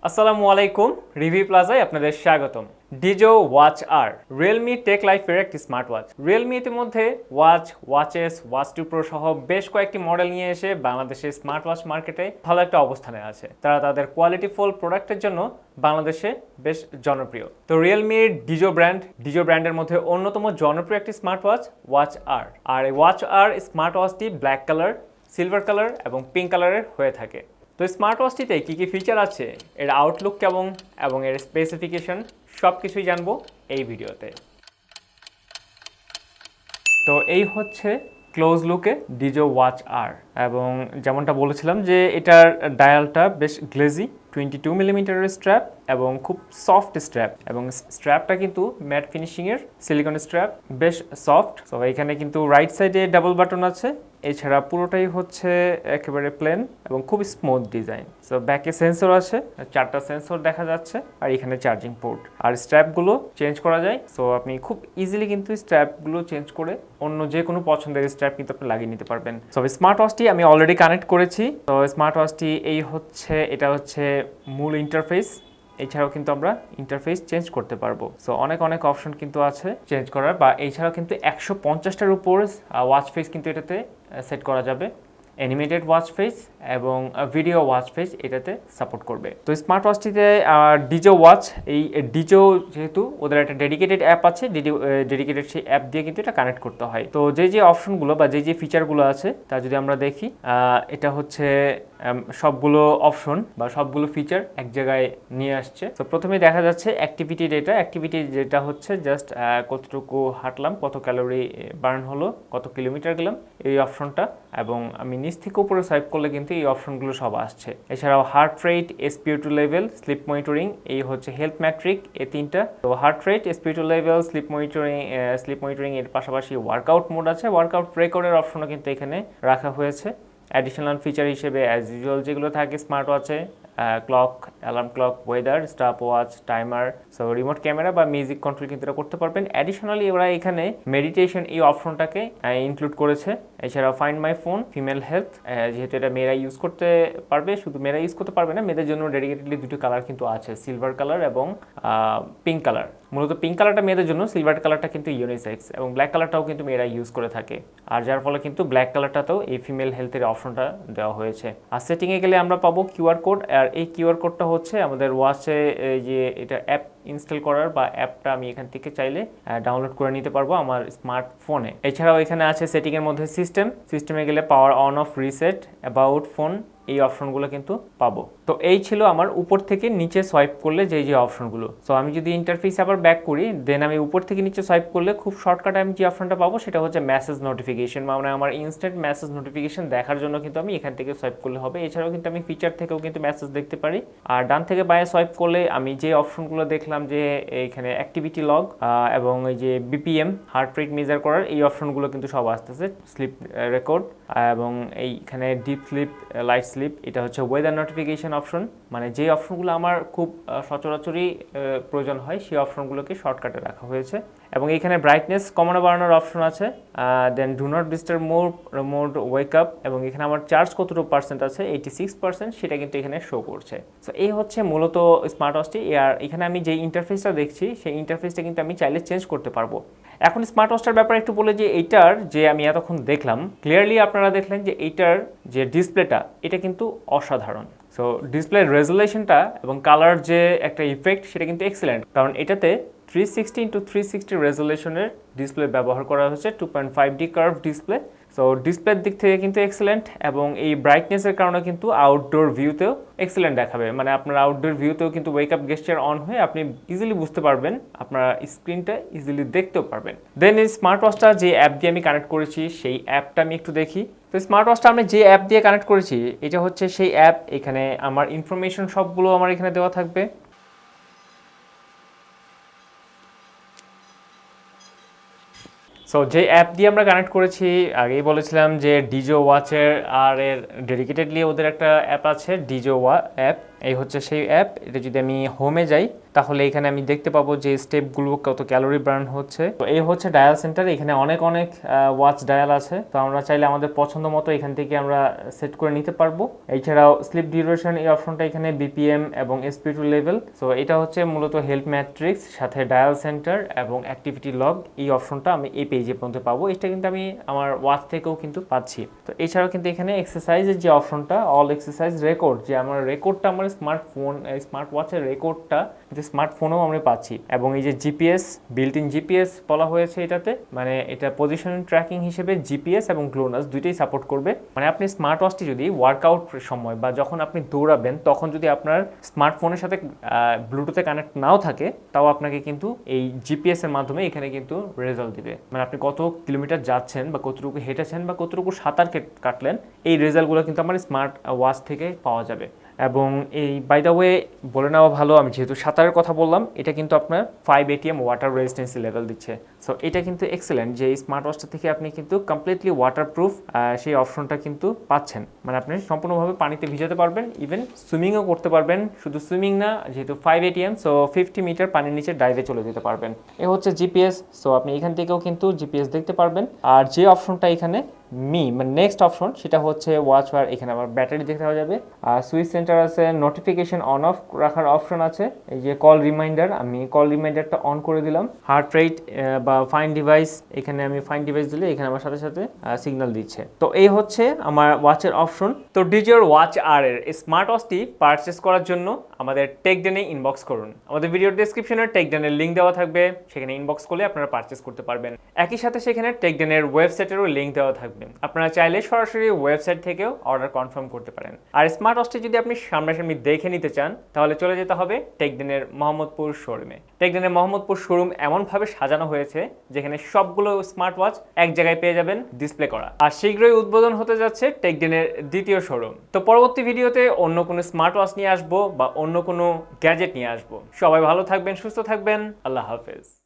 আসসালামু আলাইকুম, রিভিউ প্লাজায় আপনাদের স্বাগতম। ডিজো ওয়াচ আর রিয়েলমি টেক লাইফের একটি স্মার্ট ওয়াচ। রিয়েলমি ইতিমধ্যে ওয়াচেস, ওয়াচ 2 প্রো সহ বেশ কয়েকটি মডেল নিয়ে এসে বাংলাদেশের স্মার্ট ওয়াচ মার্কেটে ভালো একটা অবস্থানে আছে। তারা তাদের কোয়ালিটিফুল প্রোডাক্টের জন্য বাংলাদেশে বেশ জনপ্রিয়। তো রিয়েলমির ডিজো ব্র্যান্ডের মধ্যে অন্যতম জনপ্রিয় একটি স্মার্ট ওয়াচ আর এই ওয়াচ আর স্মার্ট ওয়াচটি ব্ল্যাক কালার, সিলভার কালার এবং পিঙ্ক কালারের হয়ে থাকে। তো স্মার্ট ওয়াচটিতে কী কী ফিচার আছে, এর আউটলুক কেমন এবং এর স্পেসিফিকেশন সব কিছুই জানবো এই ভিডিওতে। তো এই হচ্ছে ক্লোজ লুকে ডিজো ওয়াচ আর, এবং যেমনটা বলেছিলাম যে এটার ডায়ালটা বেশ গ্লেজি, 22 মিলিমিটারের স্ট্র্যাপ এবং খুব সফট স্ট্র্যাপ, এবং স্ট্র্যাপটা কিন্তু ম্যাট ফিনিশিংয়ের সিলিকন স্ট্র্যাপ, বেশ সফট। তো এখানে কিন্তু রাইট সাইডে ডাবল বাটন আছে, এছাড়া পুরোটাই হচ্ছে একেবারে প্লেন এবং খুব স্মুথ ডিজাইন। সো ব্যাকে সেন্সর আছে, 4টা সেন্সর দেখা যাচ্ছে, আর এখানে চার্জিং পোর্ট, আর স্ট্র্যাপগুলো চেঞ্জ করা যায়। সো আপনি খুব ইজিলি কিন্তু স্ট্র্যাপগুলো চেঞ্জ করে অন্য যে কোনো পছন্দের স্ট্র্যাপ কিন্তু আপনি লাগিয়ে নিতে পারবেন। সো স্মার্ট ওয়াচটি আমি অলরেডি কানেক্ট করেছি। তো স্মার্ট ওয়াচটি এটা হচ্ছে মূল ইন্টারফেস। এছাড়াও কিন্তু আমরা ইন্টারফেস চেঞ্জ করতে পারবো। সো অনেক অপশন কিন্তু আছে চেঞ্জ করার, বা এছাড়াও কিন্তু 150টার উপর ওয়াচ ফেস কিন্তু এটাতে সেট করা যাবে। অ্যানিমেটেড ওয়াচ ফেস এবং ভিডিও ওয়াচ ফেস এটাতে সাপোর্ট করবে। তো স্মার্ট ওয়াচটিতে ডিজো ওয়াচ, এই ডিজো যেহেতু ওদের একটা ডেডিকেটেড অ্যাপ আছে, ডেডিকেটেড সেই অ্যাপ দিয়ে কিন্তু এটা কানেক্ট করতে হয়। তো যে অপশনগুলো বা যে ফিচারগুলো আছে তা যদি আমরা দেখি, এটা হচ্ছে সবগুলো অপশন বা সবগুলো ফিচার এক জায়গায় নিয়ে আসছে। তো প্রথমে দেখা যাচ্ছে অ্যাক্টিভিটি ডেটা হচ্ছে জাস্ট কতটুকু হাঁটলাম, কত ক্যালোরি বার্ন হলো, কত কিলোমিটার গেলাম, এই অপশনটা। এবং আমি নিচ থেকে উপরে সোয়াইপ করলে কিন্তু এই অপশনগুলো সব আসছে। এছাড়াও heart rate, SpO2 level, slip monitoring, এই হচ্ছে হেলথ ম্যাট্রিক, এই তিনটা। তো heart rate, SpO2 level, slip monitoring এর পাশাপাশি ওয়ার্কআউট মোড আছে, ওয়ার্কআউট রেকর্ডের অপশনও কিন্তু এখানে রাখা হয়েছে। অ্যাডিশনাল ফিচার হিসেবে অ্যাজ ইউজুয়াল যেগুলো থাকে স্মার্ট ওয়াচে, clock, alarm clock, weather, stop watch, timer, so remote camera বা মিউজিক কন্ট্রোল কিন্তু এটা করতে পারবেন। অ্যাডিশনালি ওরা এখানে মেডিটেশন এই অপশনটাকে ইনক্লুড করেছে। এছাড়াও find my phone, female health, যেহেতু এটা মেয়েরা ইউজ করতে পারবে, শুধু মেয়েরা ইউজ করতে পারবে না, মেয়েদের জন্য ডেডিকেটেডলি দুটো কালার কিন্তু আছে, সিলভার কালার এবং পিঙ্ক কালার। মূলত পিঙ্ক কালারটা মেয়েদের জন্য, সিলভার কালারটা কিন্তু ইউনিসেক্স, এবং ব্ল্যাক কালারটাও কিন্তু মেয়েরা ইউজ করে থাকে। আর যার ফলে কিন্তু ব্ল্যাক কালারটাতেও এই ফিমেল হেলথের অপশনটা দেওয়া হয়েছে। আর সেটিংয়ে গেলে আমরা পাবো কিউআর কোড, আর এই কিউআর কোডটা হচ্ছে আমাদের ওয়াচে যে এটা অ্যাপ ইনস্টল করার বা অ্যাপটা আমি এখান থেকে চাইলে ডাউনলোড করে নিতে পারবো আমার স্মার্টফোনে। এছাড়াও এখানে আছে সেটিংয়ের মধ্যে সিস্টেমে গেলে power on of, reset, about phone, এই অপশনগুলো কিন্তু পাবো। তো এই ছিল আমার উপর থেকে নিচে সোয়াইপ করলে যে অপশনগুলো। সো আমি যদি ইন্টারফেস আবার ব্যাক করি, দেন আমি উপর থেকে নিচে সোয়াইপ করলে খুব শর্টকাটে আমি যে অপশনটা পাবো সেটা হচ্ছে মেসেজ নোটিফিকেশন, মানে আমার ইনস্ট্যান্ট মেসেজ নোটিফিকেশন দেখার জন্য কিন্তু আমি এখান থেকে সোয়াইপ করলে হবে। এছাড়াও কিন্তু আমি ফিচার থেকেও কিন্তু মেসেজ দেখতে পারি। আর ডান থেকে বায়ে সোয়াইপ করলে আমি যে অপশনগুলো দেখলাম যে এখানে অ্যাক্টিভিটি লগ এবং এই যে BPM, হার্ট রেট মেজার করার, এই অপশনগুলো কিন্তু সব আসতেছে, স্লিপ রেকর্ড, এবং এইখানে ডিপ স্লিপ, লাইট স্লিপ, এটা হচ্ছে ওয়েদার নোটিফিকেশন অপশন, মানে যে অপশনগুলো আমার খুব সচরাচরই প্রয়োজন হয় সেই অপশনগুলোকে শর্টকাটে রাখা হয়েছে। এবং এখানে ব্রাইটনেস কমানো বাড়ানোর অপশন আছে, then do not disturb mode wake up, এবং এখানে আমার চার্জ কতটুকু পার্সেন্ট আছে, 86%, সেটা কিন্তু এখানে শো করছে। সো এই হচ্ছে মূলত স্মার্ট ওয়াচটি। আর এখানে আমি যে ইন্টারফেসটা দেখছি সেই ইন্টারফেসটা কিন্তু আমি চাইলে চেঞ্জ করতে পারবো। এখন স্মার্ট ওয়াচটার ব্যাপারে একটু বলে যে এইটার যে আমি এতক্ষণ দেখলাম, ক্লিয়ারলি আপনারা দেখলেন যে এইটার যে ডিসপ্লেটা এটা কিন্তু অসাধারণ। সো ডিসপ্লের রেজুলেশনটা এবং কালার যে একটা ইফেক্ট সেটা কিন্তু এক্সেলেন্ট, কারণ এটাতে 360x360 রেজুলেশনের ডিসপ্লে ব্যবহার করা হয়েছে, 2.5D কার্ভ ডিসপ্লে। সো ডিসপ্লের দিক থেকে কিন্তু এক্সেলেন্ট, এবং এই ব্রাইটনেসের কারণে কিন্তু আউটডোর ভিউতেও এক্সেলেন্ট দেখাবে, মানে আপনার আউটডোর ভিউতেও কিন্তু ওয়েক আপ গেস্টার অন হয়ে আপনি ইজিলি বুঝতে পারবেন, আপনারা স্ক্রিনটা ইজিলি দেখতেও পারবেন। দেন এই স্মার্ট ওয়াচটা যে অ্যাপ দিয়ে আমি কানেক্ট করেছি সেই অ্যাপটা আমি একটু দেখি। তো স্মার্ট ওয়াচটা আমি যে অ্যাপ দিয়ে কানেক্ট করেছি এটা হচ্ছে সেই অ্যাপ। এখানে আমার ইনফরমেশন সবগুলো আমার এখানে দেওয়া থাকবে। সো যে অ্যাপ দিয়ে আমরা কানেক্ট করেছি, আগেই বলেছিলাম যে ডিজো ওয়াচের আর এর ডেডিকেটেডলি ওদের একটা অ্যাপ আছে, ডিজো অ্যাপ। এই হচ্ছে সেই অ্যাপ। এটা যদি আমি হোমে যাই তাহলে এখানে আমি দেখতে পাবো যে স্টেপগুলো কত ক্যালোরি বার্ন হচ্ছে। তো এই হচ্ছে ডায়াল সেন্টার, এখানে অনেক ওয়াচ ডায়াল আছে। তো আমরা চাইলে আমাদের পছন্দ মতো এখান থেকে আমরা সেট করে নিতে পারবো। এছাড়াও স্লিপ ডিউরেশন এই অপশনটা এখানে বিপিএম এবং এসপি2 লেভেল। সো এটা হচ্ছে মূলত হেলথ ম্যাট্রিক্স, সাথে ডায়াল সেন্টার এবং অ্যাক্টিভিটি লগ। এই অপশনটা আমি এই পেজে পর্যন্ত পাবো। এটা কিন্তু আমি আমার ওয়াচ থেকেও কিন্তু পাচ্ছি। তো এছাড়াও কিন্তু এখানে এক্সারসাইজের যে অপশনটা, অল এক্সারসাইজ রেকর্ড, যে আমার রেকর্ডটা আমার স্মার্ট ওয়াচের রেকর্ডটা স্মার্টফোনেও আমরা পাচ্ছি। এবং এই যে জিপিএস, বিল্ট ইন জিপিএস বলা হয়েছে এটাতে, মানে এটা পজিশন ট্র্যাকিং হিসেবে জিপিএস এবং গ্লোনাস দুইটাই সাপোর্ট করবে। মানে আপনি স্মার্ট ওয়াচটি যদি ওয়ার্কআউট সময় বা যখন আপনি দৌড়াবেন তখন যদি আপনার স্মার্টফোনের সাথে ব্লুটুথে কানেক্ট নাও থাকে, তাও আপনাকে কিন্তু এই জিপিএস এর মাধ্যমে এখানে কিন্তু রেজাল্ট দিবে। মানে আপনি কত কিলোমিটার যাচ্ছেন বা কতটুকু হেঁটেছেন বা কতটুকু সাঁতার কাটলেন, এই রেজাল্টগুলো কিন্তু আমার স্মার্ট ওয়াচ থেকে পাওয়া যাবে। এবং এই বাই দ্য ওয়ে বলে নেওয়া ভালো, আমি যেহেতু সাঁতারের কথা বললাম, এটা কিন্তু আপনার 5 ATM ওয়াটার রেজিস্ট্যান্সি লেভেল দিচ্ছে। সো এটা কিন্তু এক্সেলেন্ট যে এই স্মার্ট ওয়াচটা থেকে আপনি কিন্তু কমপ্লিটলি ওয়াটারপ্রুফ সেই অপশনটা কিন্তু পাচ্ছেন। মানে আপনি সম্পূর্ণভাবে পানিতে ভিজাতে পারবেন, ইভেন সুইমিংও করতে পারবেন। শুধু সুইমিং না, যেহেতু 5 ATM, সো 50 মিটার পানির নিচে ডাইভে চলে যেতে পারবেন। এ হচ্ছে জিপিএস। সো আপনি এখান থেকেও কিন্তু জিপিএস দেখতে পারবেন। আর যে অপশনটা এখানে মানে নেক্সট অপশন, সেটা হচ্ছে ওয়াচ ওয়ার। এখানে আবার ব্যাটারি দেখতে পাওয়া যাবে, আর সুইচ সেন্টার আছে, নোটিফিকেশন অন অফ রাখার অপশন আছে। এই যে কল রিমাইন্ডার, আমি কল রিমাইন্ডারটা অন করে দিলাম। হার্ট রেট বা ফাইন ডিভাইস, এখানে আমি ফাইন ডিভাইস দিলে এখানে আমার সাথে সাথে সিগন্যাল দিচ্ছে। তো এই হচ্ছে আমার ওয়াচের অপশন। তো ডিজোর ওয়াচ আর এর স্মার্ট ওয়াচটি পারচেস করার জন্য আমাদের টেকডেনে ইনবক্স করুন। আমাদের ভিডিও ডেসক্রিপশনে টেকডেনের লিঙ্ক দেওয়া থাকবে, সেখানে ইনবক্স করলে আপনারা পারচেস করতে পারবেন। একই সাথে সেখানে টেকডেনের ওয়েবসাইটেরও লিঙ্ক দেওয়া থাকবে, আপনারা চাইলে সরাসরি ওয়েবসাইট থেকেও অর্ডার কনফার্ম করতে পারেন। আর স্মার্ট ওয়াচটি যদি আপনি সামনাসামনি দেখে নিতে চান, তাহলে চলে যেতে হবে টেকডেনের মোহাম্মদপুর শোরুমে। টেকডেনের মোহাম্মদপুর শোরুম এমনভাবে সাজানো হয়েছে যেখানে সবগুলো স্মার্ট ওয়াচ এক জায়গায় পেয়ে যাবেন ডিসপ্লে করা। আর শীঘ্রই উদ্বোধন হতে যাচ্ছে টেকডেনের দ্বিতীয় শোরুম। তো পরবর্তী ভিডিওতে অন্য কোনো স্মার্ট ওয়াচ নিয়ে আসবো বা অন্য কোনো গ্যাজেট নিয়ে আসবো। সবাই ভালো থাকবেন, সুস্থ থাকবেন। আল্লাহ হাফেজ।